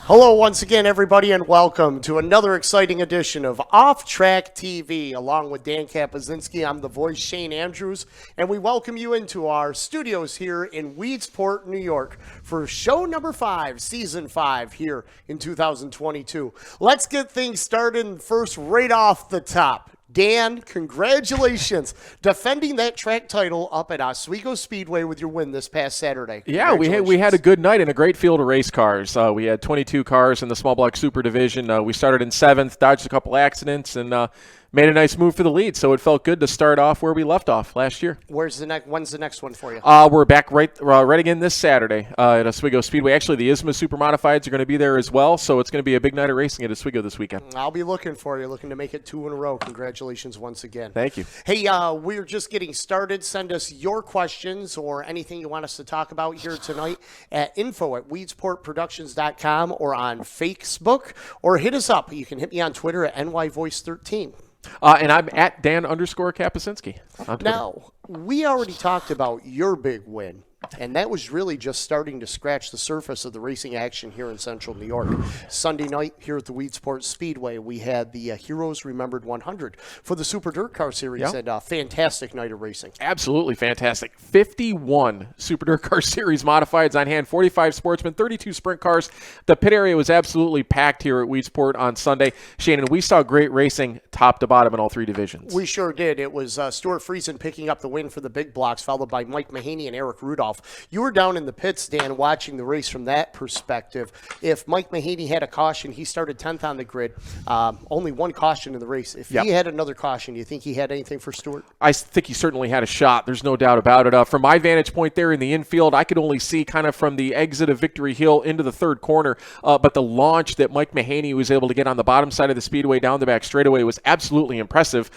Hello once again, everybody, and welcome to another exciting edition of Off Track TV. Along with Dan Kapazinski, I'm the voice, Shane Andrews, and we welcome you into our studios here in Weedsport, New York for show number 5, season 5 here in 2022. Let's get things started first right off the top. Dan, congratulations. Defending that track title up at Oswego Speedway with your win this past Saturday. Yeah, we had a good night and a great field of race cars. We had 22 cars in the small block super division. We started in 7th, dodged a couple accidents, and made a nice move for the lead. So it felt good to start off where we left off last year. When's the next one for you? We're back right again this Saturday at Oswego Speedway. Actually, the ISMA Super Modifieds are going to be there as well, so it's going to be a big night of racing at Oswego this weekend. I'll be looking for you, looking to make it 2 in a row. Congratulations once again. Thank you. Hey, we're just getting started. Send us your questions or anything you want us to talk about here tonight at info@weedsportproductions.com or on Facebook, or hit us up. You can hit me on Twitter at NYVoice13. And I'm at Dan_Kapasinski. Now, we already talked about your big win, and that was really just starting to scratch the surface of the racing action here in Central New York. Sunday night here at the Weedsport Speedway, we had the Heroes Remembered 100 for the Super Dirt Car Series, Yep. and a fantastic night of racing. Absolutely fantastic. 51 Super Dirt Car Series modifieds on hand, 45 Sportsman, 32 sprint cars. The pit area was absolutely packed here at Weedsport on Sunday. Shane, and we saw great racing top to bottom in all 3 divisions. We sure did. It was Stuart Friesen picking up the win for the big blocks, followed by Mike Mahaney and Eric Rudolph. You were down in the pits, Dan, watching the race from that perspective. If Mike Mahaney had a caution, he started 10th on the grid. Only 1 caution in the race. If he had another caution, do you think he had anything for Stuart? I think he certainly had a shot. There's no doubt about it. From my vantage point there in the infield, I could only see kind of from the exit of Victory Hill into the 3rd corner. But the launch that Mike Mahaney was able to get on the bottom side of the speedway down the back straightaway was absolutely impressive.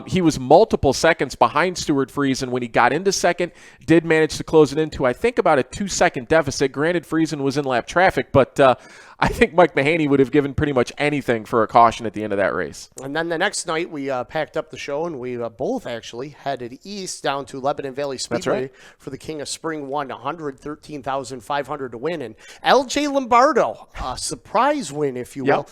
He was multiple seconds behind Stuart Friesen when he got into 2nd, did manage to close it into, I think, about a 2-second deficit. Granted, Friesen was in lap traffic, but I think Mike Mahaney would have given pretty much anything for a caution at the end of that race. And then the next night, we packed up the show, and we both actually headed east down to Lebanon Valley Speedway for the King of Spring 100, $13,500 to win. And L.J. Lombardo, a surprise win, if you will.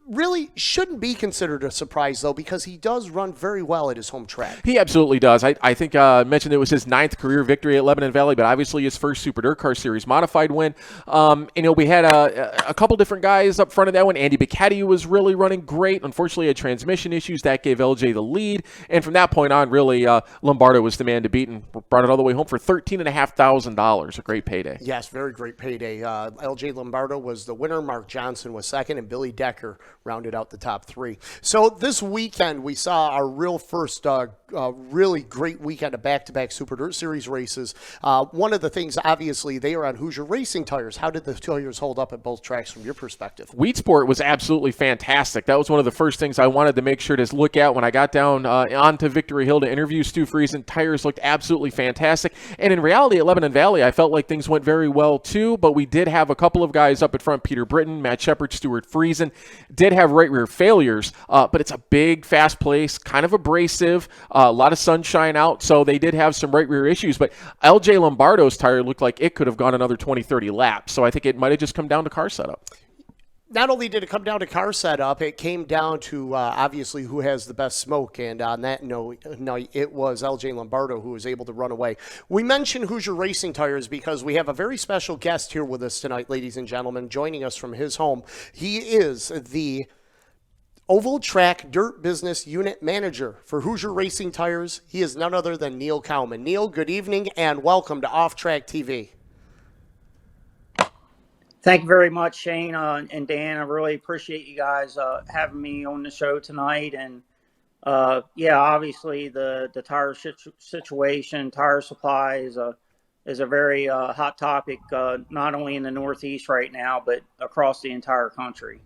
Really shouldn't be considered a surprise, though, because he does run very well at his home track. He absolutely does. I think I mentioned it was his 9th career victory at Lebanon Valley, but obviously his first Super Dirt Car Series modified win. We had a couple different guys up front of that one. Andy Bicchetti was really running great. Unfortunately, had transmission issues. That gave LJ the lead. And from that point on, really, Lombardo was the man to beat and brought it all the way home for $13,500. A great payday. Yes, very great payday. LJ Lombardo was the winner. Mark Johnson was 2nd, and Billy Decker rounded out the top 3. So this weekend, we saw our real first really great weekend of back-to-back Super Dirt Series races. One of the things, obviously, they are on Hoosier Racing Tires. How did the tires hold up at both tracks from your perspective? Weedsport was absolutely fantastic. That was one of the first things I wanted to make sure to look at when I got down onto Victory Hill to interview Stu Friesen. Tires looked absolutely fantastic. And in reality, at Lebanon Valley, I felt like things went very well, too. But we did have a couple of guys up at front, Peter Britton, Matt Shepard, Stuart Friesen, did have right rear failures, but it's a big, fast place, kind of abrasive, a lot of sunshine out, so they did have some right rear issues. But LJ Lombardo's tire looked like it could have gone another 20, 30 laps, so I think it might have just come down to car setup. Not only did it come down to car setup, it came down to obviously who has the best smoke. And on that note, it was LJ Lombardo who was able to run away. We mentioned Hoosier Racing Tires because we have a very special guest here with us tonight, ladies and gentlemen, joining us from his home. He is the Oval Track Dirt Business Unit Manager for Hoosier Racing Tires. He is none other than Neil Cowman. Neil, good evening and welcome to Off Track TV. Thank you very much, Shane and Dan. I really appreciate you guys having me on the show tonight. And obviously the tire situation, tire supply is a very hot topic, not only in the Northeast right now, but across the entire country.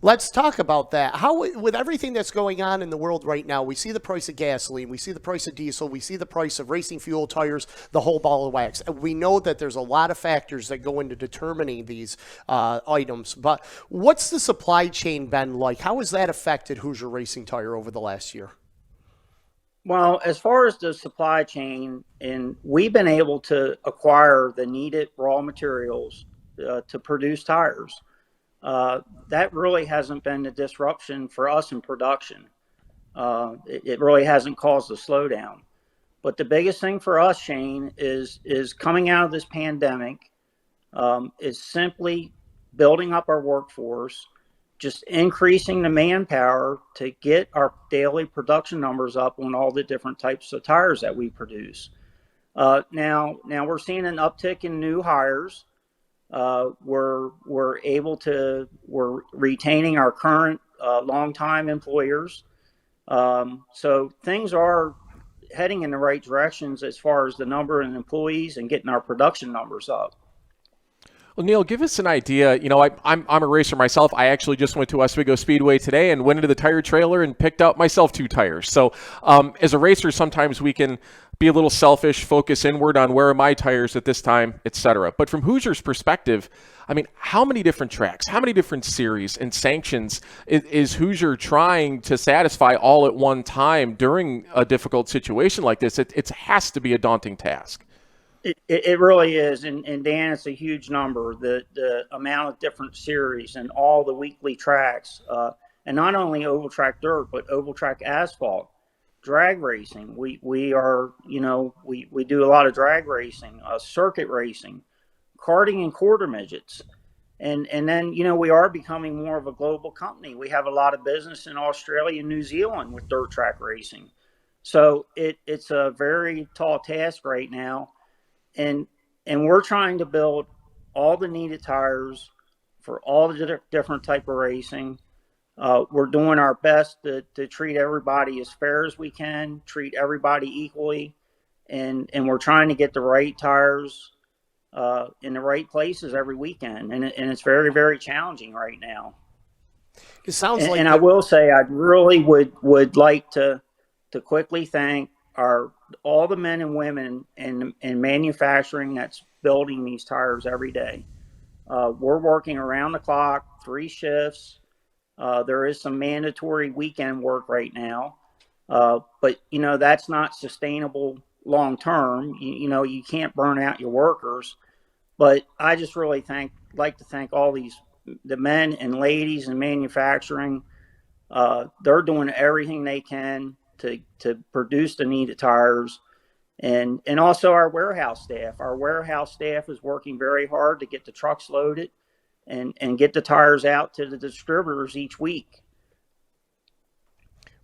Let's talk about that. How, with everything that's going on in the world right now, we see the price of gasoline, we see the price of diesel, we see the price of racing fuel, tires, the whole ball of wax. We know that there's a lot of factors that go into determining these items, but what's the supply chain been like? How has that affected Hoosier Racing Tire over the last year? Well, as far as the supply chain, and we've been able to acquire the needed raw materials to produce tires. that really hasn't been the disruption for us in production. It really hasn't caused a slowdown. But the biggest thing for us, Shane, is coming out of this pandemic, is simply building up our workforce, just increasing the manpower to get our daily production numbers up on all the different types of tires that we produce. Now we're seeing an uptick in new hires. We're retaining our current longtime employers. So things are heading in the right directions as far as the number of employees and getting our production numbers up. Well, Neil, give us an idea. You know, I'm a racer myself. I actually just went to Oswego Speedway today and went into the tire trailer and picked out myself 2 tires. So as a racer, sometimes we can be a little selfish, focus inward on where are my tires at this time, etc. But from Hoosier's perspective, I mean, how many different tracks, how many different series and sanctions is Hoosier trying to satisfy all at one time during a difficult situation like this? It has to be a daunting task. It really is, and Dan, it's a huge number. The amount of different series and all the weekly tracks, and not only oval track dirt, but oval track asphalt, drag racing. We are, you know, we do a lot of drag racing, circuit racing, karting and quarter midgets, and then, you know, we are becoming more of a global company. We have a lot of business in Australia and New Zealand with dirt track racing, so it's a very tall task right now. And we're trying to build all the needed tires for all the different type of racing. We're doing our best to treat everybody as fair as we can, treat everybody equally, and we're trying to get the right tires in the right places every weekend. And it's very, very challenging right now. It sounds like. And I will say, I really would like to quickly thank all the men and women in manufacturing that's building these tires every day. We're working around the clock, 3 shifts. There is some mandatory weekend work right now, but you know, that's not sustainable long term. You know, you can't burn out your workers. But I just really like to thank all the men and ladies in manufacturing. They're doing everything they can to produce the needed tires, and also our warehouse staff. Our warehouse staff is working very hard to get the trucks loaded and get the tires out to the distributors each week.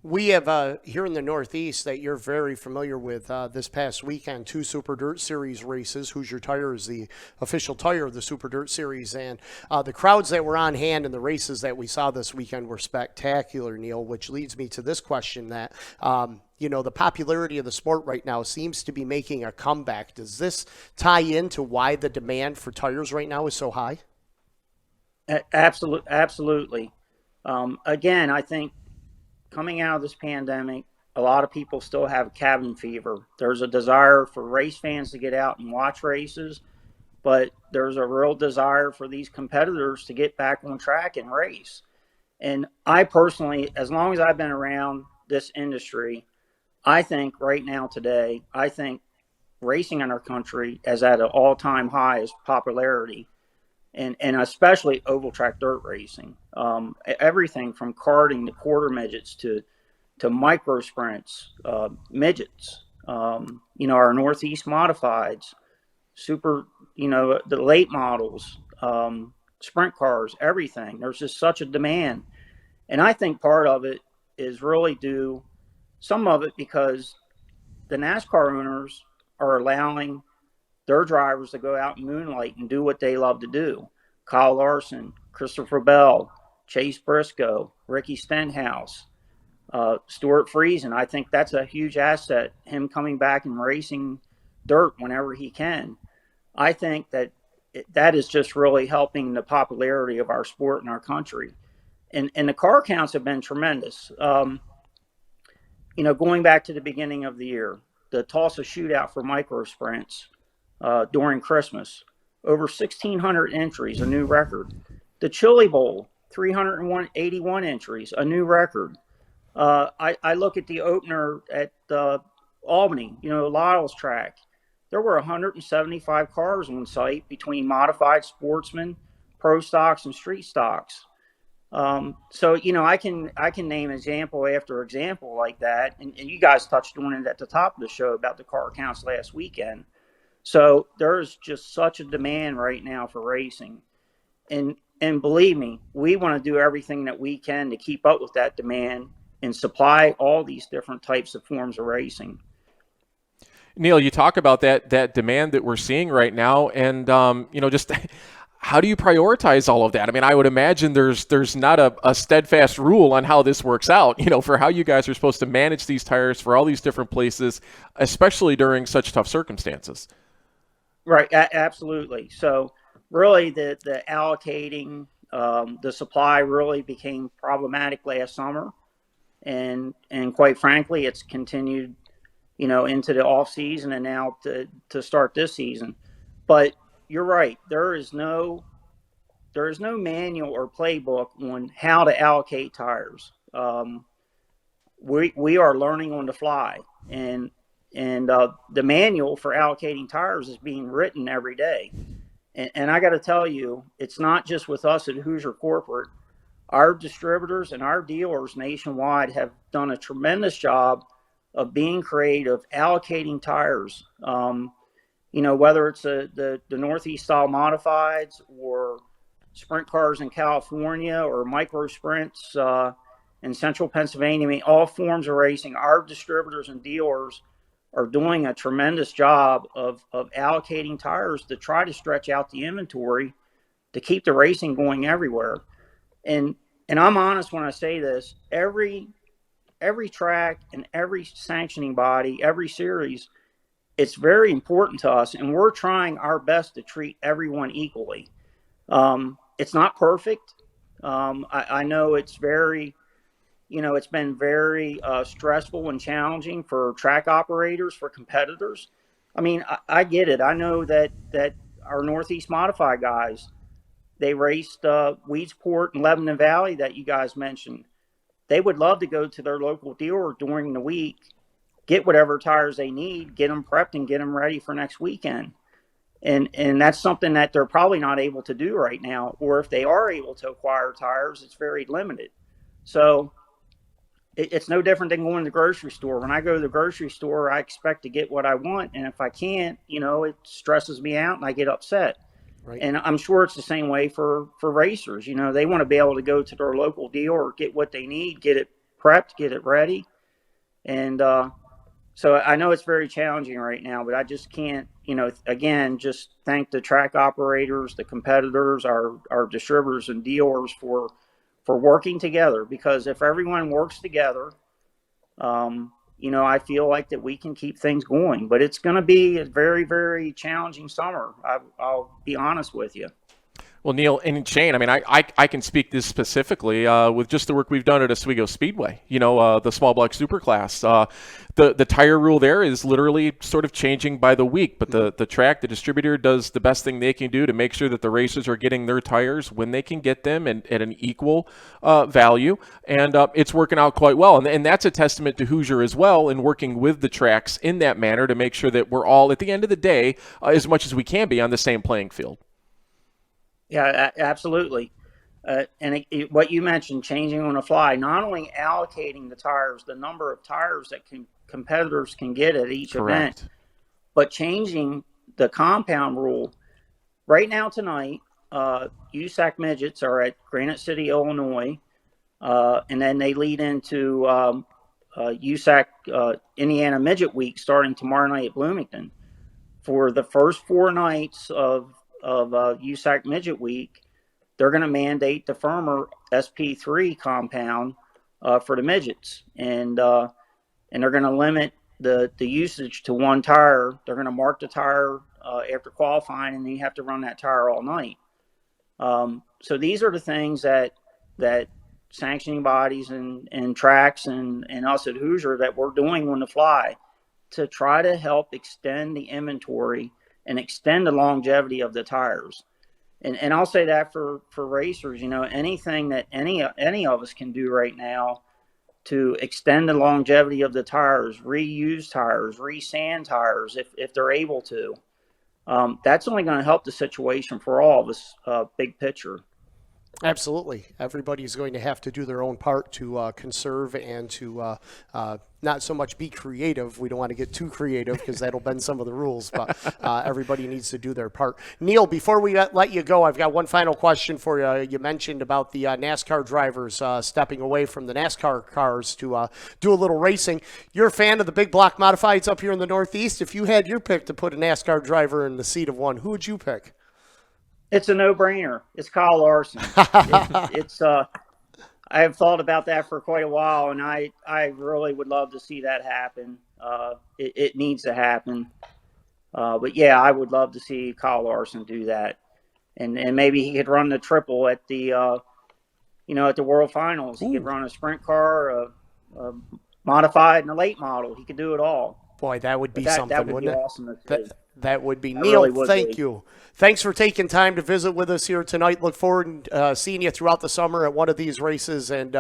We have here in the Northeast that you're very familiar with this past weekend, 2 Super Dirt Series races. Hoosier Tire is the official tire of the Super Dirt Series. And the crowds that were on hand in the races that we saw this weekend were spectacular, Neil, which leads me to this question that, you know, the popularity of the sport right now seems to be making a comeback. Does this tie into why the demand for tires right now is so high? Absolutely. Again, I think coming out of this pandemic, a lot of people still have cabin fever. There's a desire for race fans to get out and watch races, but there's a real desire for these competitors to get back on track and race. And I personally, as long as I've been around this industry, I think right now today, I think racing in our country is at an all-time high as popularity. And especially oval track dirt racing, everything from karting to quarter midgets to micro sprints, midgets, you know, our Northeast modifieds, super, you know, the late models, sprint cars, everything. There's just such a demand. And I think part of it is really due, some of it because the NASCAR owners are allowing their drivers to go out and moonlight and do what they love to do. Kyle Larson, Christopher Bell, Chase Briscoe, Ricky Stenhouse, Stuart Friesen. I think that's a huge asset, him coming back and racing dirt whenever he can. I think that is just really helping the popularity of our sport in our country. And the car counts have been tremendous. You know, going back to the beginning of the year, the Tulsa shootout for micro sprints, during Christmas, over 1,600 entries, a new record. The Chili Bowl, 381 entries, a new record. I look at the opener at Albany, you know, Lyle's track. There were 175 cars on site between modified Sportsman, pro stocks and street stocks. So, you know, I can name example after example like that. And you guys touched on it at the top of the show about the car counts last weekend. So there's just such a demand right now for racing. And believe me, we want to do everything that we can to keep up with that demand and supply all these different types of forms of racing. Neil, you talk about that demand that we're seeing right now, and you know, just how do you prioritize all of that? I mean, I would imagine there's not a steadfast rule on how this works out, you know, for how you guys are supposed to manage these tires for all these different places, especially during such tough circumstances. Right, absolutely. So really the allocating, the supply really became problematic last summer. And quite frankly, it's continued, you know, into the off season and now to start this season. But you're right. There is no manual or playbook on how to allocate tires. We are learning on the fly, and the manual for allocating tires is being written every day. And I got to tell you, it's not just with us at Hoosier Corporate. Our distributors and our dealers nationwide have done a tremendous job of being creative, allocating tires. You know, whether it's the Northeast style modifieds or sprint cars in California or micro sprints in central Pennsylvania, I mean, all forms of racing, our distributors and dealers are doing a tremendous job of allocating tires to try to stretch out the inventory to keep the racing going everywhere. And I'm honest when I say this, every track and every sanctioning body, every series, it's very important to us, and we're trying our best to treat everyone equally. It's not perfect. I know it's very, you know, it's been very stressful and challenging for track operators, for competitors. I mean, I get it. I know that our Northeast Modified guys, they raced Weedsport and Lebanon Valley that you guys mentioned. They would love to go to their local dealer during the week, get whatever tires they need, get them prepped and get them ready for next weekend. And that's something that they're probably not able to do right now. Or if they are able to acquire tires, it's very limited. So it's no different than going to the grocery store. When I go to the grocery store, I expect to get what I want. And if I can't, you know, it stresses me out and I get upset. Right. And I'm sure it's the same way for racers. You know, they want to be able to go to their local dealer, get what they need, get it prepped, get it ready. And so I know it's very challenging right now, but I just can't, you know, again, just thank the track operators, the competitors, our distributors and dealers for working together. Because if everyone works together, you know, I feel like that we can keep things going. But it's going to be a very, very challenging summer. I'll be honest with you. Well, Neil and Shane, I mean, I can speak this specifically with just the work we've done at Oswego Speedway, you know, the small block superclass. The tire rule there is literally sort of changing by the week, but the track, the distributor does the best thing they can do to make sure that the racers are getting their tires when they can get them and at an equal value, and it's working out quite well. And that's a testament to Hoosier as well in working with the tracks in that manner to make sure that we're all, at the end of the day, as much as we can be on the same playing field. Yeah, absolutely. And what you mentioned, changing on the fly, not only allocating the tires, the number of tires that competitors can get at each Correct. event, but changing the compound rule. Right now tonight, USAC midgets are at Granite City, Illinois, and then they lead into USAC Indiana Midget Week starting tomorrow night at Bloomington. For the first 4 nights of USAC Midget Week, they're going to mandate the firmer SP3 compound for the midgets, and they're going to limit the usage to 1 tire. They're going to mark the tire after qualifying, and then you have to run that tire all night. So these are the things that sanctioning bodies and tracks and us at Hoosier that we're doing on the fly to try to help extend the inventory and extend the longevity of the tires. And I'll say that for racers, you know, anything that any of us can do right now to extend the longevity of the tires, reuse tires, resand tires if they're able to. that's only going to help the situation for all of us, big picture. Absolutely. Everybody's going to have to do their own part to conserve and to not so much be creative. We don't want to get too creative because that'll bend some of the rules, but everybody needs to do their part. Neil, before we let you go, I've got one final question for you. You mentioned about the NASCAR drivers stepping away from the NASCAR cars to do a little racing. You're a fan of the big block modifieds up here in the Northeast. If you had your pick to put a NASCAR driver in the seat of one, who would you pick? It's a no-brainer. It's Kyle Larson. I have thought about that for quite a while, and I really would love to see that happen. It needs to happen. But yeah, I would love to see Kyle Larson do that, and maybe he could run the triple at the at the World Finals. He could run a sprint car, a modified, and a late model. He could do it all. Boy, that would be something, that would wouldn't be it? awesome. That would be. That Neil, really would thank be. you. Thanks for taking time to visit with us here tonight. Look forward to seeing you throughout the summer at one of these races, and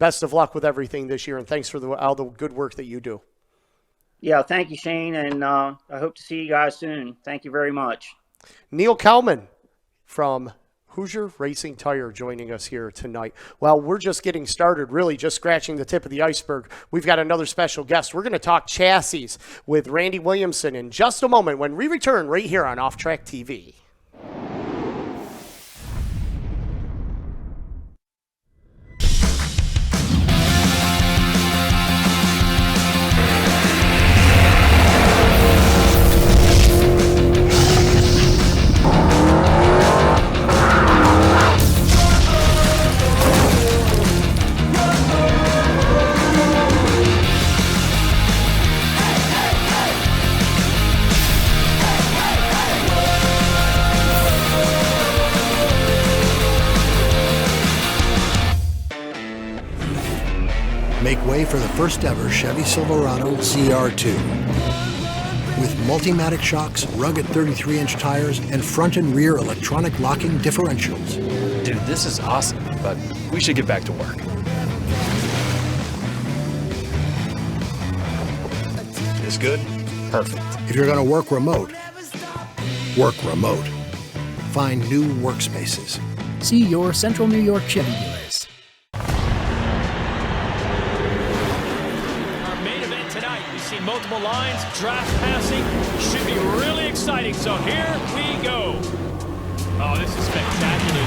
best of luck with everything this year, and thanks for all the good work that you do. Yeah, thank you, Shane, and I hope to see you guys soon. Thank you very much. Neil Cowman from Hoosier Racing Tire joining us here tonight. Well, we're just getting started, really just scratching the tip of the iceberg. We've got another special guest. We're going to talk chassis with Randy Williamson in just a moment when we return right here on Off Track TV. Make way for the first ever Chevy Silverado CR2. With Multimatic shocks, rugged 33-inch tires, and front and rear electronic locking differentials. Dude, this is awesome, but we should get back to work. This good? Perfect. If you're going to work remote, work remote. Find new workspaces. See your Central New York Chevy dealers. Our main event tonight, we see multiple lines, draft passing, should be really exciting, so here we go. Oh, this is spectacular.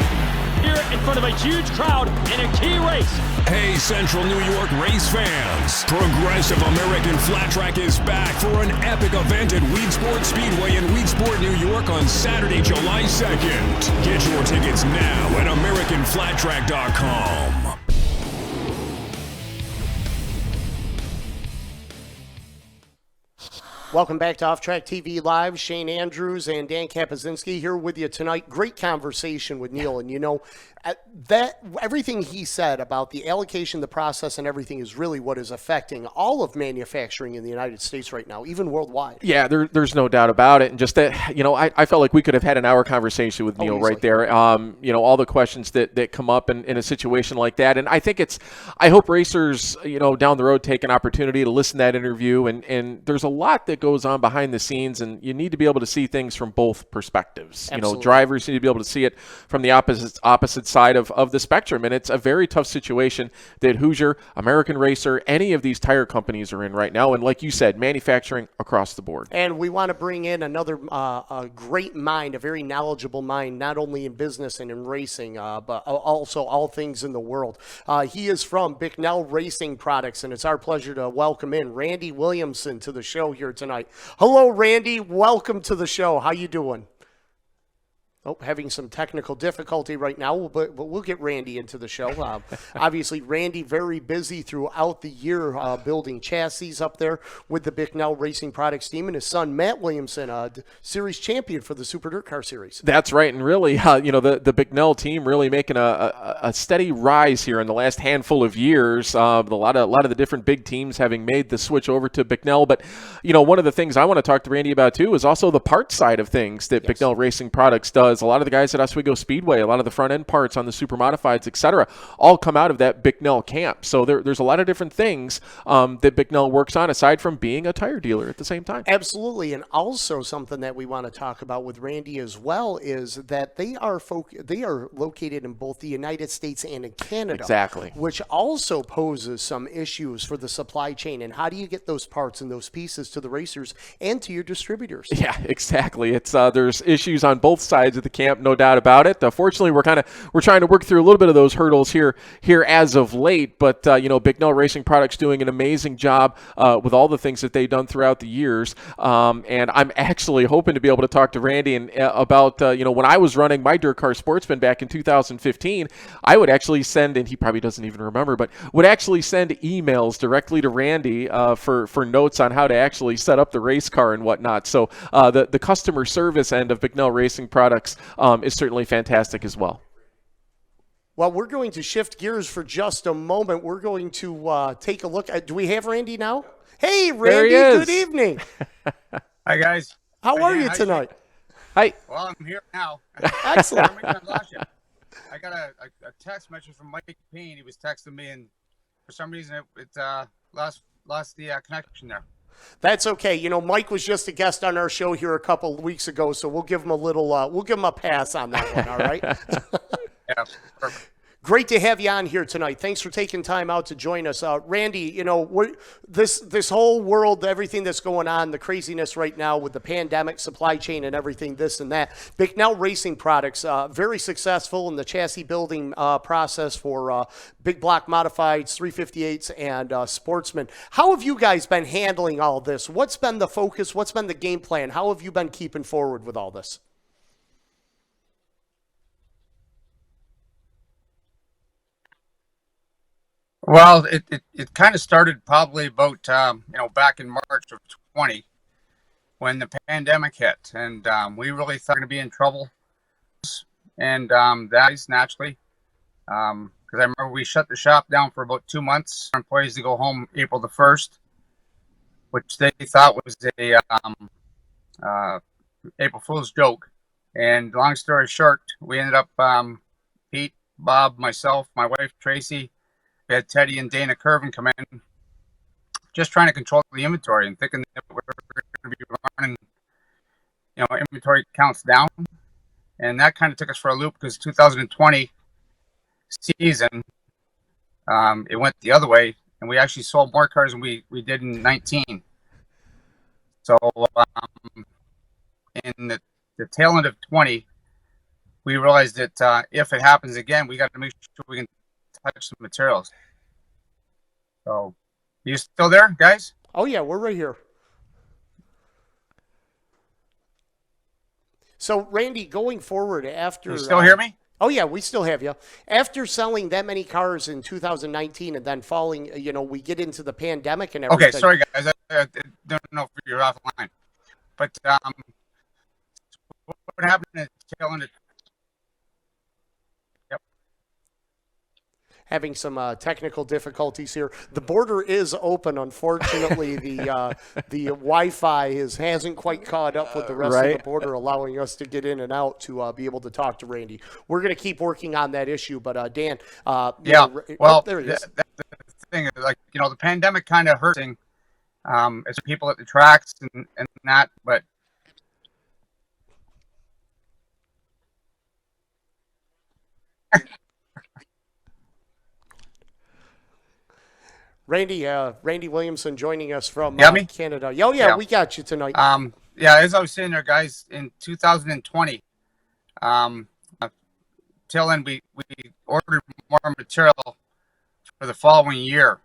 Here in front of a huge crowd in a key race. Hey, Central New York race fans. Progressive American Flat Track is back for an epic event at Weedsport Speedway in Weedsport, New York on Saturday, July 2nd. Get your tickets now at AmericanFlatTrack.com. Welcome back to Off Track TV Live. Shane Andrews and Dan Kapazinski here with you tonight. Great conversation with Neil. And, you know, that everything he said about the allocation, the process, and everything is really what is affecting all of manufacturing in the United States right now, even worldwide. Yeah, there's no doubt about it. And just that, you know, I felt like we could have had an hour conversation with Neil right there. You know, all the questions that come up in a situation like that. And I think I hope racers, you know, down the road take an opportunity to listen to that interview. And there's a lot that goes on behind the scenes, and you need to be able to see things from both perspectives. Absolutely. You know, drivers need to be able to see it from the opposite side of the spectrum. And it's a very tough situation that Hoosier, American Racer, any of these tire companies are in right now. And like you said, manufacturing across the board. And we want to bring in another a great mind, a very knowledgeable mind, not only in business and in racing, but also all things in the world. He is from Bicknell Racing Products, and it's our pleasure to welcome in Randy Williamson to the show here tonight. Hello, Randy. Welcome to the show. How you doing? Oh, having some technical difficulty right now, but we'll get Randy into the show. Obviously, Randy very busy throughout the year building chassis up there with the Bicknell Racing Products team, and his son, Matt Williamson, series champion for the Super Dirt Car Series. That's right, and really, you know, the Bicknell team really making a steady rise here in the last handful of years. A lot of the different big teams having made the switch over to Bicknell, but, you know, one of the things I want to talk to Randy about, too, is also the parts side of things that Bicknell Racing Products does because a lot of the guys at Oswego Speedway, a lot of the front end parts on the super modifieds, etc., all come out of that Bicknell camp. So there's a lot of different things that Bicknell works on aside from being a tire dealer at the same time. Absolutely. And also something that we want to talk about with Randy as well is that they are located in both the United States and in Canada. Exactly. Which also poses some issues for the supply chain. And how do you get those parts and those pieces to the racers and to your distributors? Yeah, exactly. It's there's issues on both sides of the camp, no doubt about it. Fortunately, we're trying to work through a little bit of those hurdles here as of late. But Bicknell Racing Products doing an amazing job with all the things that they've done throughout the years. And I'm actually hoping to be able to talk to Randy about when I was running my dirt car Sportsman back in 2015, I would actually send, and he probably doesn't even remember, but would actually send emails directly to Randy for notes on how to actually set up the race car and whatnot. So the customer service end of Bicknell Racing Products is certainly fantastic as well. Well, we're going to shift gears for just a moment. We're going to take a look at, do we have Randy now? Hey, Randy, good evening. Hi, guys. How are you tonight? Hi. Well, I'm here now. Excellent. I got a text message from Mike Payne. He was texting me, and for some reason it lost the connection there. That's okay. Mike was just a guest on our show here a couple of weeks ago, so we'll give him a pass on that one, all right? Yeah, perfect. Great to have you on here tonight. Thanks for taking time out to join us. Randy, this whole world, everything that's going on, the craziness right now with the pandemic, supply chain and everything, this and that. Bicknell Racing Products, very successful in the chassis building process for big block modifieds, 358s, and Sportsman. How have you guys been handling all this? What's been the focus? What's been the game plan? How have you been keeping forward with all this? Well, it kind of started probably about back in March of 20 when the pandemic hit, and we really thought we were going to be in trouble, and that is naturally because I remember we shut the shop down for about 2 months. Our employees to go home April the 1st, which they thought was a April Fool's joke. And long story short, we ended up Pete, Bob, myself, my wife Tracey. We had Teddy and Dana Curvin come in, just trying to control the inventory and thinking that we were going to be running, inventory counts down. And that kind of took us for a loop because 2020 season, it went the other way, and we actually sold more cars than we did in 19. So in the tail end of 20, we realized that if it happens again, we got to make sure we can touch the materials. So, you still there, guys? Oh yeah, we're right here. So, Randy, going forward after... You still hear me? Oh yeah, we still have you. After selling that many cars in 2019 and then falling, we get into the pandemic and everything. Okay, sorry guys, I don't know if you're offline. But what happened in the tail end of... Having some technical difficulties here. The border is open. Unfortunately, the Wi-Fi hasn't quite caught up with the rest of the border, allowing us to get in and out to be able to talk to Randy. We're going to keep working on that issue, but Dan, well, there he is. That's the thing. The pandemic kind of hurting as people at the tracks and that, but. Randy Williamson joining us from Canada. Oh, yeah, we got you tonight. As I was saying there, guys, in 2020, till then we ordered more material for the following year.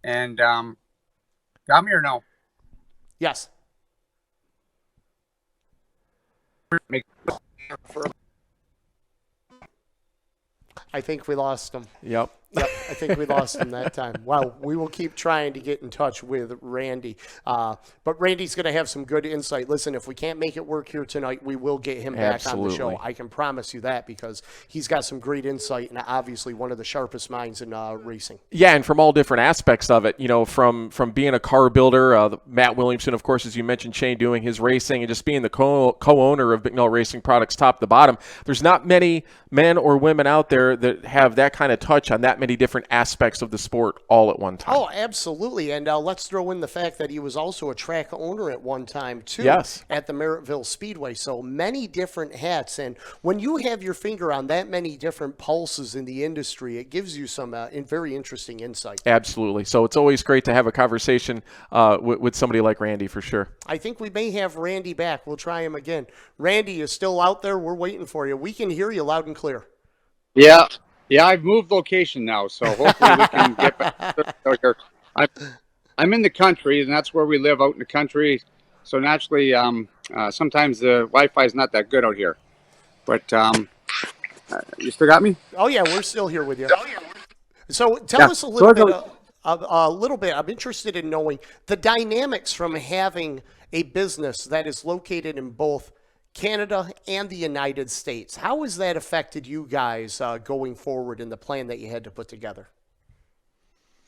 And got me or no? Yes. I think we lost him. Yep. Yep, I think we lost him that time. Well, we will keep trying to get in touch with Randy. But Randy's going to have some good insight. Listen, if we can't make it work here tonight, we will get him back on the show. I can promise you that, because he's got some great insight and obviously one of the sharpest minds in racing. Yeah, and from all different aspects of it, you know, from being a car builder, Matt Williamson, of course, as you mentioned, Shane doing his racing, and just being the co-owner of Bicknell Racing Products top to bottom. There's not many men or women out there that have that kind of touch on that many different aspects of the sport all at one time. Oh, absolutely. And let's throw in the fact that he was also a track owner at one time, too, yes, at the Merrittville Speedway. So many different hats. And when you have your finger on that many different pulses in the industry, it gives you some very interesting insight. Absolutely. So it's always great to have a conversation with somebody like Randy, for sure. I think we may have Randy back. We'll try him again. Randy is still out there. We're waiting for you. We can hear you loud and clear. Yeah, I've moved location now, so hopefully we can get back here. I'm in the country, and that's where we live, out in the country. So naturally, sometimes the Wi-Fi is not that good out here. But you still got me? Oh yeah, we're still here with you. So tell us a little bit. I'm interested in knowing the dynamics from having a business that is located in both Canada and the United States. How has that affected you guys going forward in the plan that you had to put together?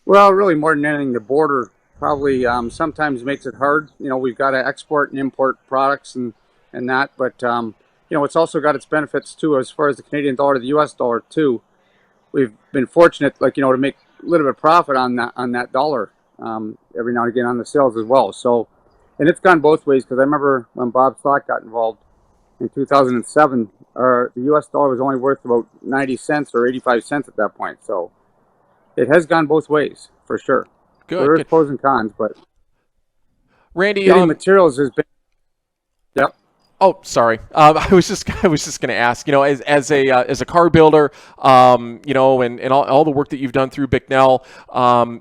Well, really more than anything, the border probably sometimes makes it hard. You know, we've got to export and import products and that, but you know, it's also got its benefits too, as far as the Canadian dollar to the US dollar too. We've been fortunate, like, you know, to make a little bit of profit on that dollar every now and again on the sales as well. So, and it's gone both ways, because I remember when Bob Stock got involved in 2007, the U.S. dollar was only worth about 90 cents or 85 cents at that point. So it has gone both ways, for sure. Good. So there's pros and cons, but Randy, getting materials has been. Yep. Oh, sorry. I was just going to ask, you know, as a car builder, you know, and all the work that you've done through Bicknell,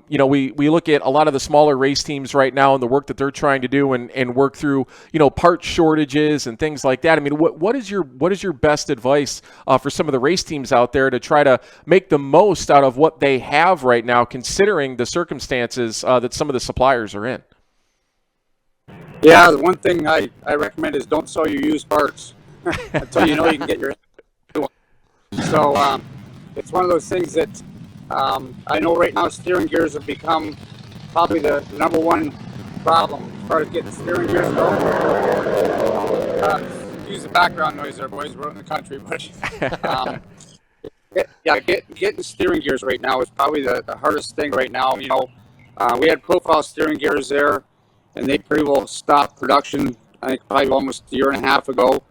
you know, we look at a lot of the smaller race teams right now and the work that they're trying to do and work through, you know, part shortages and things like that. I mean, what is your best advice for some of the race teams out there to try to make the most out of what they have right now, considering the circumstances that some of the suppliers are in? Yeah, the one thing I recommend is don't sell your used parts until you know you can get your new one. So it's one of those things that I know right now steering gears have become probably the number one problem as far as getting steering gears going. Use the background noise there, boys. We're out in the country, but getting steering gears right now is probably the hardest thing right now. You know, we had profile steering gears there, and they pretty well stopped production, I think probably almost a year and a half ago.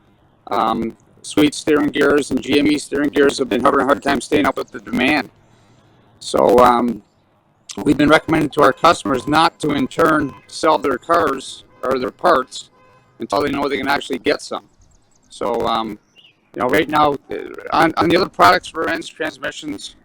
Sweet steering gears and GME steering gears have been having a hard time staying up with the demand. So we've been recommending to our customers not to in turn sell their cars or their parts until they know they can actually get some. So, you know, right now on the other products, rear ends, transmissions,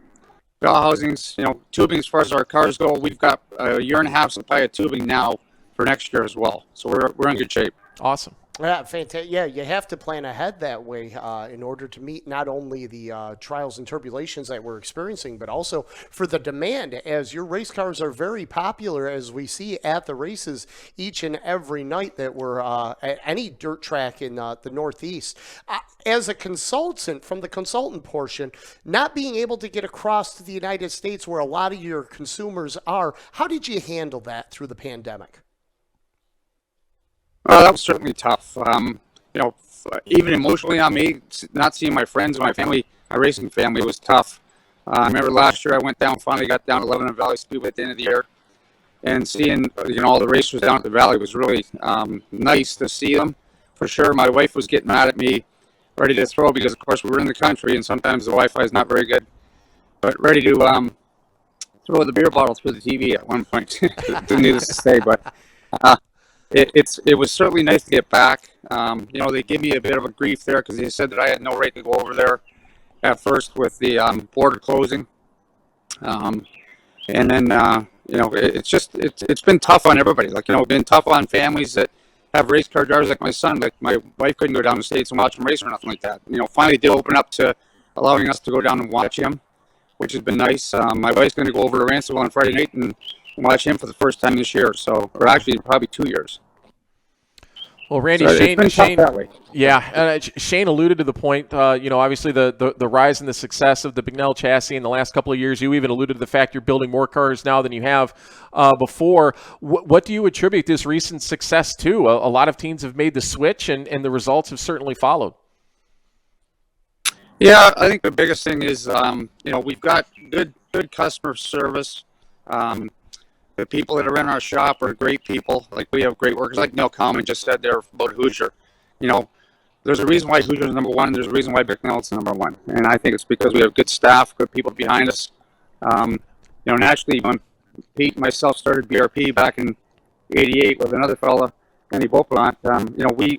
bell housings, you know, tubing as far as our cars go, we've got a year and a half supply of tubing now for next year as well. So we're in good shape. Awesome. Yeah, fantastic. Yeah, you have to plan ahead that way in order to meet not only the trials and tribulations that we're experiencing, but also for the demand, as your race cars are very popular, as we see at the races each and every night that we're at any dirt track in the Northeast. As a consultant, from the consultant portion, not being able to get across to the United States where a lot of your consumers are, how did you handle that through the pandemic? That was certainly tough. You know, even emotionally on me, not seeing my friends and my family, my racing family, was tough. I remember last year I went down, finally got down to Lebanon Valley Speedway at the end of the year, and seeing, you know, all the racers down at the valley was really nice to see them. For sure, my wife was getting mad at me, ready to throw, because of course we were in the country and sometimes the Wi-Fi is not very good, but ready to throw the beer bottle through the TV at one point. Didn't need to say, but. It was certainly nice to get back. You know, they gave me a bit of a grief there because they said that I had no right to go over there at first with the border closing. And then, you know, it's been tough on everybody. Like, you know, been tough on families that have race car drivers like my son. Like, my wife couldn't go down to the States and watch him race or nothing like that. You know, finally did open up to allowing us to go down and watch him. which has been nice. My wife's going to go over to Ransomville on Friday night and watch him for the first time this year. So, or actually probably 2 years. Well, Randy, So Shane, it's been tough that way. yeah, Shane alluded to the point, obviously the rise and the success of the Bicknell chassis in the last couple of years. You even alluded to the fact you're building more cars now than you have before. What do you attribute this recent success to? A lot of teams have made the switch, and the results have certainly followed. Yeah, I think the biggest thing is, we've got good customer service. The people that are in our shop are great people. Like, we have great workers, like Neil Cowman just said there about Hoosier. There's a reason why Hoosier is number one. There's a reason why Bicknell is number one. And I think it's because we have good staff, good people behind us. Naturally, when Pete and myself started BRP back in '88 with another fella, Kenny Beauplant,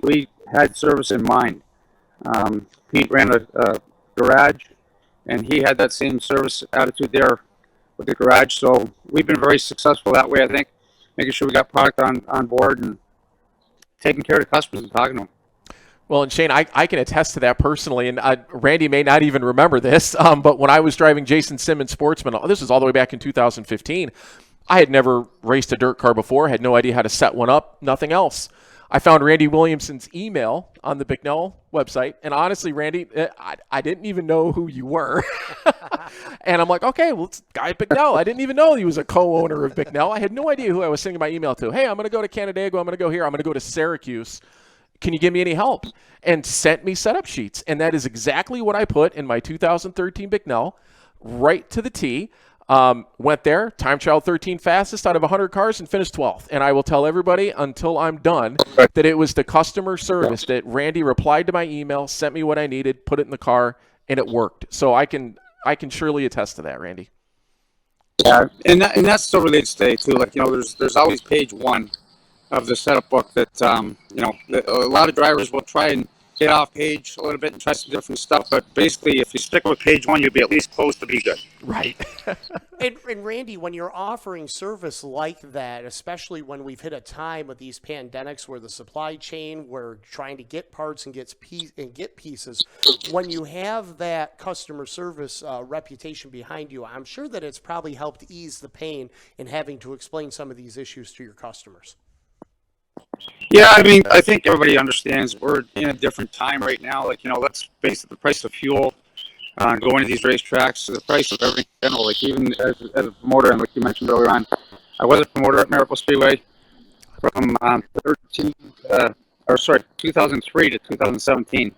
we had service in mind. Pete ran a garage, and he had that same service attitude there with the garage. So we've been very successful that way, I think, making sure we got product on board and taking care of the customers and talking to them. Well, and Shane, I can attest to that personally, and Randy may not even remember this, but when I was driving Jason Simmons Sportsman, this was all the way back in 2015, I had never raced a dirt car before, had no idea how to set one up, nothing else. I found Randy Williamson's email on the Bicknell website, and honestly, Randy, I didn't even know who you were. And I'm like, okay, well, it's Guy Bicknell. I didn't even know he was a co-owner of Bicknell. I had no idea who I was sending my email to. Hey, I'm going to go to Canandaigua. I'm going to go here. I'm going to go to Syracuse. Can you give me any help? And sent me setup sheets. And that is exactly what I put in my 2013 Bicknell, right to the T. Went there, time trial 13 fastest out of 100 cars and finished 12th. And I will tell everybody until I'm done that it was the customer service that Randy replied to my email, sent me what I needed, put it in the car, and it worked. So I can surely attest to that, Randy. Yeah, and that still relates today too. Like, there's always page one of the setup book that a lot of drivers will try and get off page a little bit and try some different stuff, but basically if you stick with page one, you'll be at least close to be good. Right. And Randy, when you're offering service like that, especially when we've hit a time with these pandemics where the supply chain, we're trying to get parts and get pieces, when you have that customer service reputation behind you, I'm sure that it's probably helped ease the pain in having to explain some of these issues to your customers. Yeah, I think everybody understands we're in a different time right now. Like, let's face it, the price of fuel, going to these racetracks, the price of everything in general, like even as a promoter, and like you mentioned earlier on, I was a promoter at Miracle Speedway from 2003 to 2017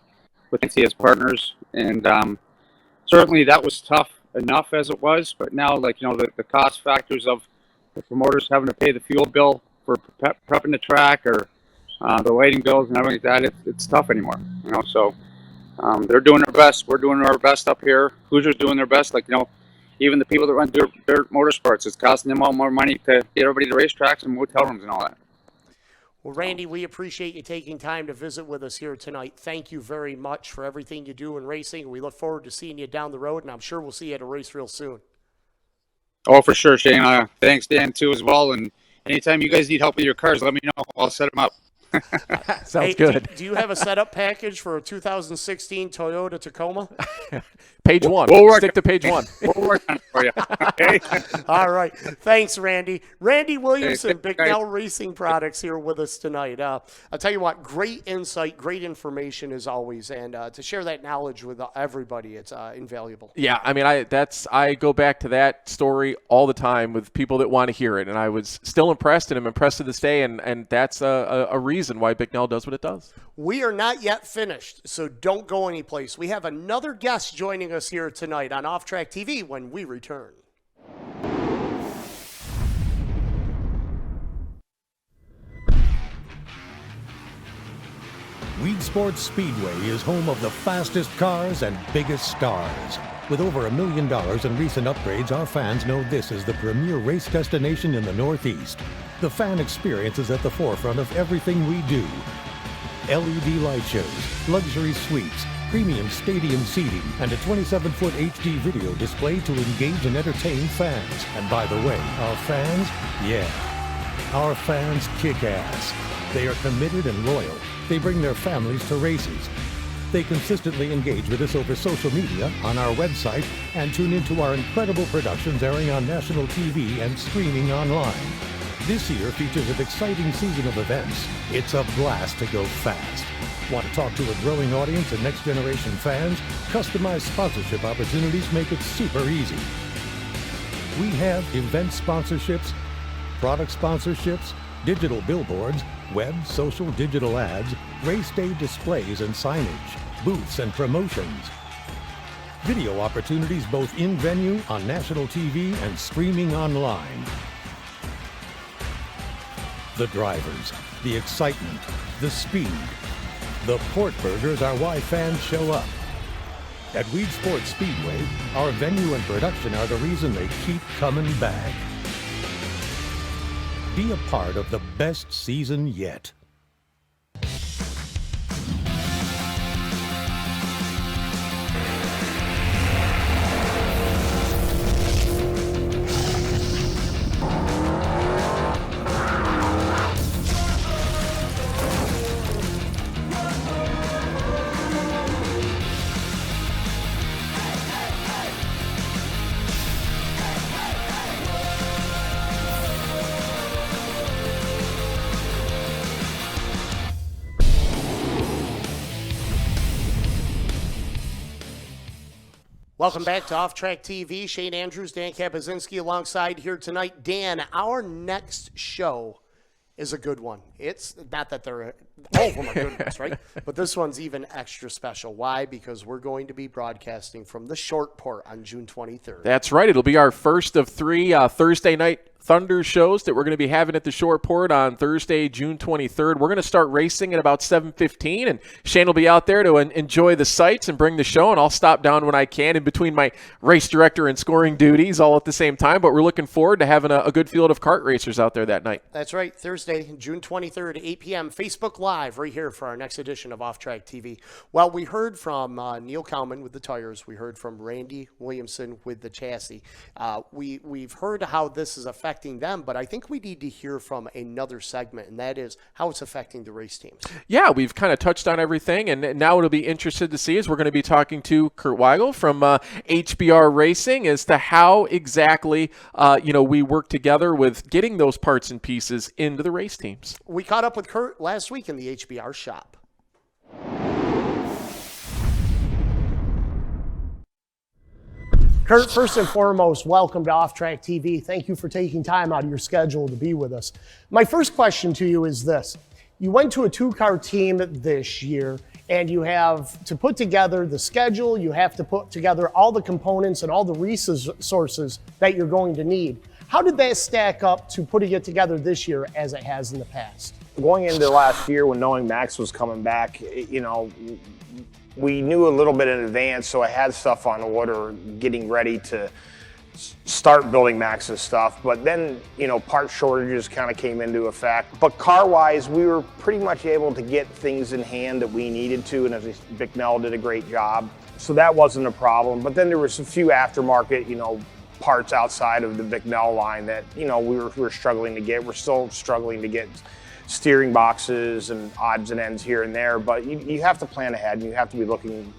with Nancy as partners. And certainly that was tough enough as it was, but now, like, the cost factors of the promoters having to pay the fuel bill for prepping the track or the lighting bills and everything like that, it's tough anymore. So they're doing their best. We're doing our best up here. Hoosier's doing their best. Like, even the people that run dirt motorsports, it's costing them all more money to get everybody to racetracks and motel rooms and all that. Well, Randy, we appreciate you taking time to visit with us here tonight. Thank you very much for everything you do in racing. We look forward to seeing you down the road, and I'm sure we'll see you at a race real soon. Oh, for sure, Shane. Thanks, Dan, too, as well. And anytime you guys need help with your cars, let me know. I'll set them up. Sounds good. Do you have a setup package for a 2016 Toyota Tacoma? Page one. Stick to page one. We'll work on it for you. Okay. All right. Thanks, Randy. Randy Williamson, Hey, Bicknell Racing Products, here with us tonight. I'll tell you what, great insight, great information as always, and to share that knowledge with everybody, it's invaluable. Yeah, I go back to that story all the time with people that want to hear it, and I was still impressed, and I'm impressed to this day, and that's a reason why Bicknell does what it does. We are not yet finished, so don't go anyplace. We have another guest joining us here tonight on Off Track TV when we return. Weedsport Speedway is home of the fastest cars and biggest stars. With over $1 million in recent upgrades, our fans know this is the premier race destination in the Northeast. The fan experience is at the forefront of everything we do. LED light shows, luxury suites, premium stadium seating, and a 27-foot HD video display to engage and entertain fans. And by the way, our fans, our fans kick ass. They are committed and loyal. They bring their families to races. They consistently engage with us over social media, on our website, and tune into our incredible productions airing on national TV and streaming online. This year features an exciting season of events. It's a blast to go fast. Want to talk to a growing audience and next-generation fans? Customized sponsorship opportunities make it super easy. We have event sponsorships, product sponsorships, digital billboards, web, social, digital ads, race day displays and signage, booths and promotions. Video opportunities both in venue, on national TV, and streaming online. The drivers, the excitement, the speed. The Port Burgers are why fans show up. At Weedsport Speedway, our venue and production are the reason they keep coming back. Be a part of the best season yet. Welcome back to Off Track TV. Shane Andrews, Dan Kapazinski alongside here tonight. Dan, our next show is a good one. It's not that they're all of them are good ones, right? But this one's even extra special. Why? Because we're going to be broadcasting from the Short Port on June 23rd. That's right. It'll be our first of three Thursday night Thunder shows that we're going to be having at the Short Port on Thursday, June 23rd. We're going to start racing at about 7:15, and Shane will be out there to enjoy the sights and bring the show, and I'll stop down when I can in between my race director and scoring duties all at the same time, but we're looking forward to having a good field of kart racers out there that night. That's right. Thursday, June 23rd, 8 p.m., Facebook Live right here for our next edition of Off Track TV. Well, we heard from Neil Cowman with the tires. We heard from Randy Williamson with the chassis. We've heard how this is affecting them, but I think we need to hear from another segment, and that is how it's affecting the race teams. Yeah, we've kind of touched on everything, and now it'll be interested to see is we're going to be talking to Kurt Wiegel from HBR Racing as to how exactly we work together with getting those parts and pieces into the race teams. We caught up with Kurt last week in the HBR shop. Kurt, first and foremost, welcome to Off Track TV. Thank you for taking time out of your schedule to be with us. My first question to you is this. You went to a two-car team this year, and you have to put together the schedule, you have to put together all the components and all the resources that you're going to need. How did that stack up to putting it together this year as it has in the past? Going into last year when knowing Max was coming back, we knew a little bit in advance, so I had stuff on order, getting ready to start building Max's stuff. But then, part shortages kind of came into effect. But car-wise, we were pretty much able to get things in hand that we needed to, and as Bicknell did a great job. So that wasn't a problem. But then there was a few aftermarket, parts outside of the Bicknell line that, we were struggling to get. We're still struggling to get steering boxes and odds and ends here and there, but you have to plan ahead and you have to be looking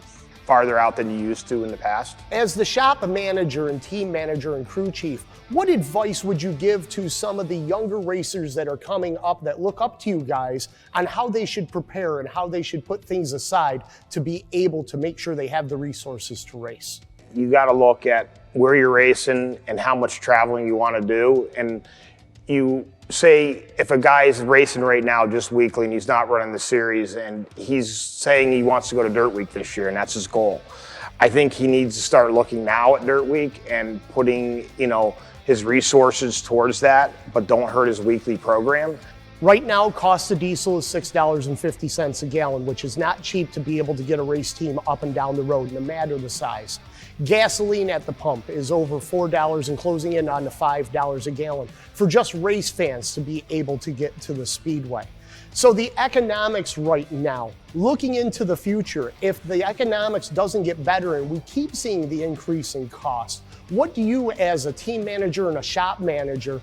farther out than you used to in the past. As the shop manager and team manager and crew chief, what advice would you give to some of the younger racers that are coming up that look up to you guys on how they should prepare and how they should put things aside to be able to make sure they have the resources to race? You got to look at where you're racing and how much traveling you want to do. And you say if a guy's racing right now just weekly and he's not running the series and he's saying he wants to go to Dirt Week this year and that's his goal, I think he needs to start looking now at Dirt Week and putting, his resources towards that, but don't hurt his weekly program. Right now, cost of diesel is $6.50 a gallon, which is not cheap to be able to get a race team up and down the road, no matter the size. Gasoline at the pump is over $4 and closing in on the $5 a gallon for just race fans to be able to get to the speedway. So the economics right now, looking into the future, if the economics doesn't get better and we keep seeing the increase in cost, what do you as a team manager and a shop manager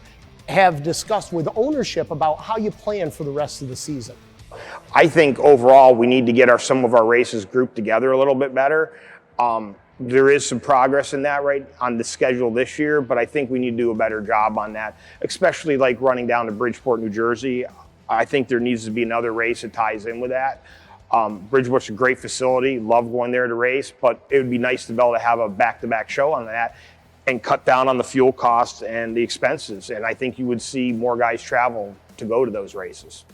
have discussed with ownership about how you plan for the rest of the season? I think overall we need to get some of our races grouped together a little bit better. There is some progress in that right on the schedule this year, but I think we need to do a better job on that, especially like running down to Bridgeport, New Jersey. I think there needs to be another race that ties in with that. Bridgeport's a great facility, love going there to race, but it would be nice to be able to have a back-to-back show on that and cut down on the fuel costs and the expenses. And I think you would see more guys travel to go to those races.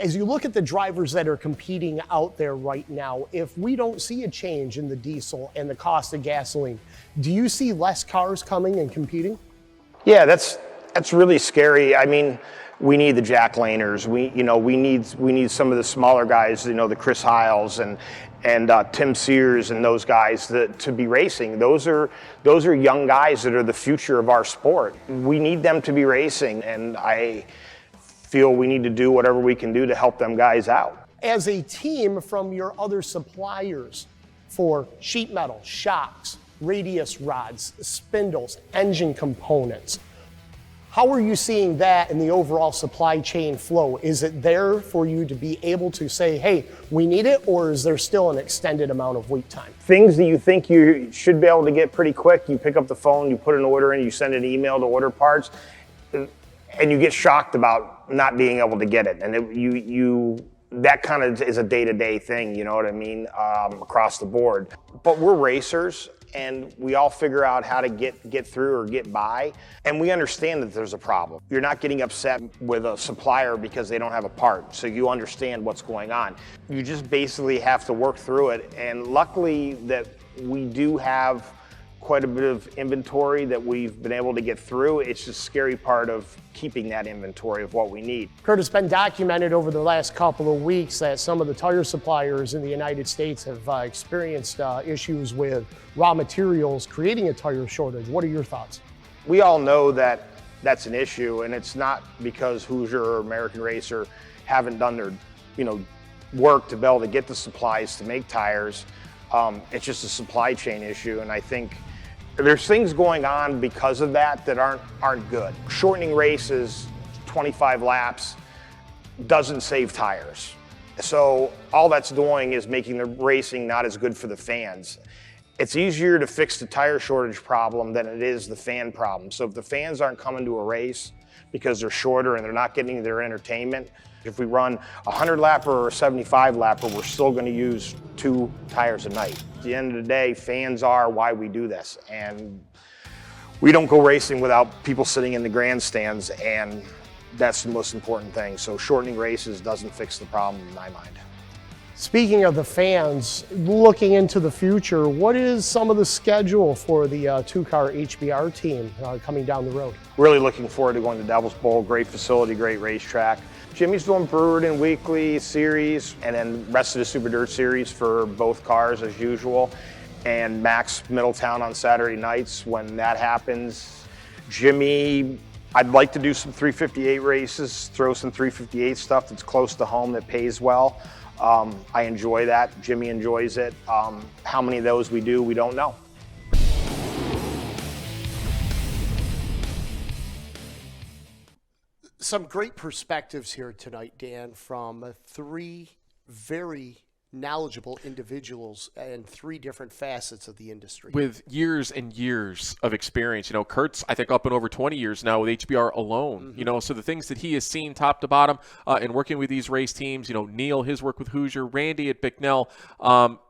As you look at the drivers that are competing out there right now, if we don't see a change in the diesel and the cost of gasoline, do you see less cars coming and competing? Yeah, that's really scary. I mean, we need the Jack Laners. We need some of the smaller guys, the Chris Hiles and Tim Sears and those guys to be racing. Those are young guys that are the future of our sport. We need them to be racing, and I feel we need to do whatever we can do to help them guys out. As a team from your other suppliers for sheet metal, shocks, radius rods, spindles, engine components, how are you seeing that in the overall supply chain flow? Is it there for you to be able to say, hey, we need it, or is there still an extended amount of wait time? Things that you think you should be able to get pretty quick, you pick up the phone, you put an order in, you send an email to order parts, and you get shocked about not being able to get it. And that kind of is a day-to-day thing, you know what I mean, across the board. But we're racers, and we all figure out how to get through or get by, and we understand that there's a problem. You're not getting upset with a supplier because they don't have a part, so you understand what's going on. You just basically have to work through it, and luckily that we do have quite a bit of inventory that we've been able to get through. It's just a scary part of keeping that inventory of what we need. Kurt, it's been documented over the last couple of weeks that some of the tire suppliers in the United States have experienced issues with raw materials creating a tire shortage. What are your thoughts? We all know that that's an issue, and it's not because Hoosier or American Racer haven't done their work to be able to get the supplies to make tires. It's just a supply chain issue, and I think there's things going on because of that aren't good. Shortening races 25 laps doesn't save tires. So all that's doing is making the racing not as good for the fans. It's easier to fix the tire shortage problem than it is the fan problem. So if the fans aren't coming to a race because they're shorter and they're not getting their entertainment, if we run a 100-lapper or a 75-lapper, we're still going to use 2 tires a night. At the end of the day, fans are why we do this. And we don't go racing without people sitting in the grandstands, and that's the most important thing. So shortening races doesn't fix the problem in my mind. Speaking of the fans, looking into the future, what is some of the schedule for the 2-car HBR team coming down the road? Really looking forward to going to Devil's Bowl. Great facility, great racetrack. Jimmy's doing Brewered and Weekly Series, and then rest of the Super Dirt Series for both cars as usual. And Max Middletown on Saturday nights when that happens. Jimmy, I'd like to do some 358 races, throw some 358 stuff that's close to home that pays well. I enjoy that. Jimmy enjoys it. How many of those we do, we don't know. Some great perspectives here tonight, Dan, from 3 very knowledgeable individuals and 3 different facets of the industry. With years and years of experience. Kurt's, I think, up and over 20 years now with HBR alone. So the things that he has seen top to bottom and working with these race teams, Neil, his work with Hoosier, Randy at Bicknell.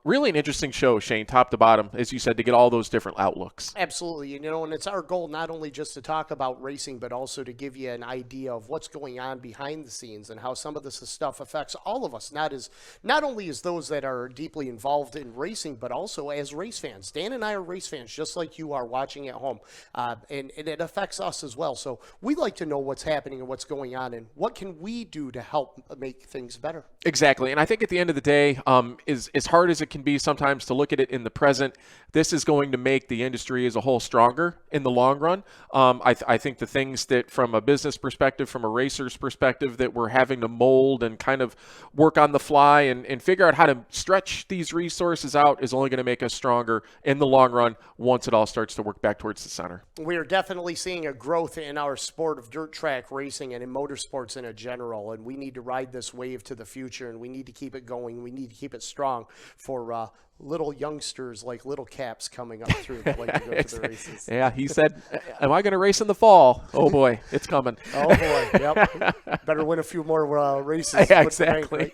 Really an interesting show, Shane, top to bottom, as you said, to get all those different outlooks. Absolutely. And it's our goal not only just to talk about racing, but also to give you an idea of what's going on behind the scenes and how some of this stuff affects all of us, not only as those that are deeply involved in racing, but also as race fans. Dan and I are race fans, just like you are watching at home, and it affects us as well. So we like to know what's happening and what's going on, and what can we do to help make things better. Exactly. And I think at the end of the day, as hard as it can be sometimes to look at it in the present, this is going to make the industry as a whole stronger in the long run. I think the things that from a business perspective, from a racer's perspective, that we're having to mold and kind of work on the fly and figure out how to stretch these resources out is only going to make us stronger in the long run once it all starts to work back towards the center. We are definitely seeing a growth in our sport of dirt track racing and in motorsports in a general, and we need to ride this wave to the future, and we need to keep it going. We need to keep it strong for little youngsters like Little Caps coming up through that like to go to the races. Yeah, he said, am I going to race in the fall? Oh, boy, it's coming. Oh, boy, yep. Better win a few more races. Yeah, exactly.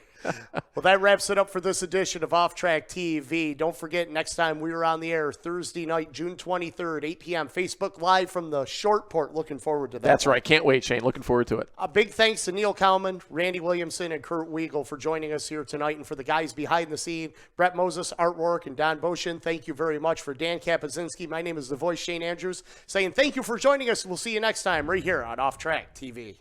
Well, that wraps it up for this edition of Off Track TV. Don't forget, next time we are on the air, Thursday night, June 23rd, 8 p.m., Facebook Live from the Shortport. Looking forward to that. That's right. Can't wait, Shane. Looking forward to it. A big thanks to Neil Cowman, Randy Williamson, and Kurt Wiegel for joining us here tonight. And for the guys behind the scene, Brett Moses, Artwork, and Don Boshin, thank you very much. For Dan Kapazinski, my name is The Voice, Shane Andrews, saying thank you for joining us. We'll see you next time right here on Off Track TV.